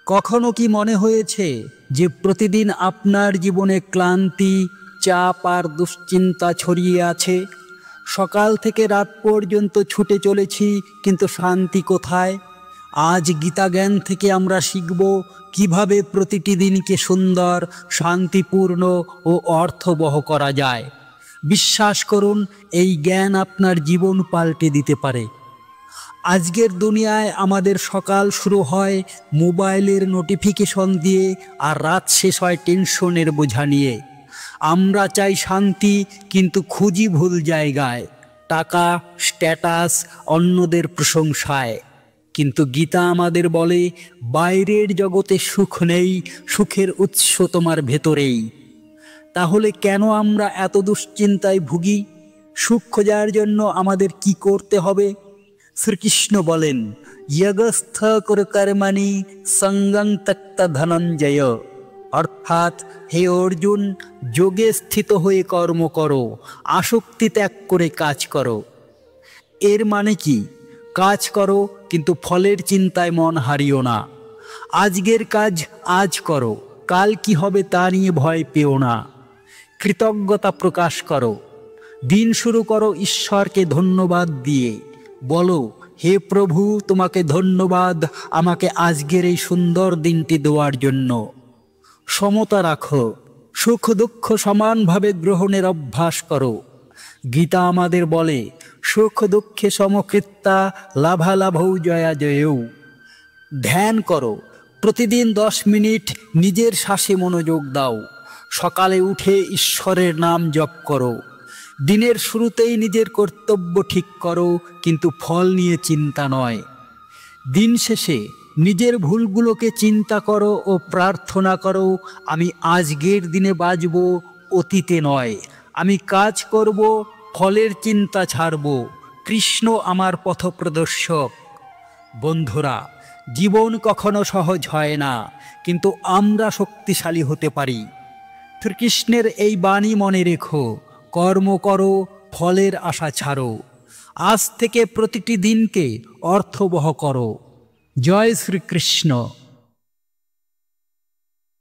কখনো কি মনে হয়েছে যে প্রতিদিন আপনার জীবনে ক্লান্তি, চাপ আর দুশ্চিন্তা ছড়িয়ে আছে? সকাল থেকে রাত পর্যন্ত ছুটে চলেছি, কিন্তু শান্তি কোথায়? আজ গীতা জ্ঞান থেকে আমরা শিখব কিভাবে প্রতিটি দিনকে সুন্দর, শান্তিপূর্ণ ও অর্থবহ করা যায়। বিশ্বাস করুন, এই জ্ঞান আপনার জীবন পাল্টে দিতে পারে। আজকের দুনিয়ায় আমাদের সকাল শুরু হয় মোবাইলের নোটিফিকেশন দিয়ে, আর রাত শেষ হয় টেনশনের বোঝা নিয়ে। আমরা চাই শান্তি, কিন্তু খুঁজি ভুল জায়গায়, টাকা, স্ট্যাটাস, অন্যদের প্রশংসায়। কিন্তু গীতা আমাদের বলে, বাইরের জগতে সুখ নেই, সুখের উৎস তোমার ভেতরেই। তাহলে কেন আমরা এত দুশ্চিন্তায় ভুগি? সুখ খোঁজার জন্য আমাদের কি করতে হবে? শ্রীকৃষ্ণ বলেন, যগস্থ কুরু কর্মণি সঙ্গং ত্যক্ত ধনঞ্জয়। অর্থাৎ, হে অর্জুন, যোগে স্থিত হয়ে কর্ম করো, আসক্তি ত্যাগ করে কাজ করো। এর মানে কি? কাজ করো, কিন্তু ফলের চিন্তায় মন হারিও না। আজকের কাজ আজ করো, কাল কি হবে তা নিয়ে ভয় পেও না। কৃতজ্ঞতা প্রকাশ করো। দিন শুরু করো ঈশ্বরকে ধন্যবাদ দিয়ে। বলো, হে প্রভু, তোমাকে ধন্যবাদ আমাকে আজকের এই সুন্দর দিনটি দেওয়ার জন্য। সমতা রাখো, সুখ দুঃখ সমানভাবে গ্রহণের অভ্যাস করো। গীতা আমাদের বলে, সুখ দুঃখে সমকৃত্তা লাভালাভৌ জয়া জয়ৌ। ধ্যান করো, প্রতিদিন 10 মিনিট নিজের শ্বাসে মনোযোগ দাও। সকালে উঠে ঈশ্বরের নাম জপ করো। দিনের শুরুতেই নিজের কর্তব্য ঠিক করো, কিন্তু ফল নিয়ে চিন্তা নয়। দিন শেষে নিজের ভুলগুলোকে চিন্তা করো ও প্রার্থনা করো, আমি আজকের দিনে বাঁচব, অতীতে নয়। আমি কাজ করব, ফলের চিন্তা ছাড়ব। কৃষ্ণ আমার পথপ্রদর্শক। বন্ধুরা, জীবন কখনো সহজ হয় না, কিন্তু আমরা শক্তিশালী হতে পারি। শ্রীকৃষ্ণের এই বাণী মনে রেখো, কর্ম করো, ফলের আশা ছাড়ো। আজ থেকে প্রতিটি দিনকে অর্থবহ করো। জয় শ্রীকৃষ্ণ।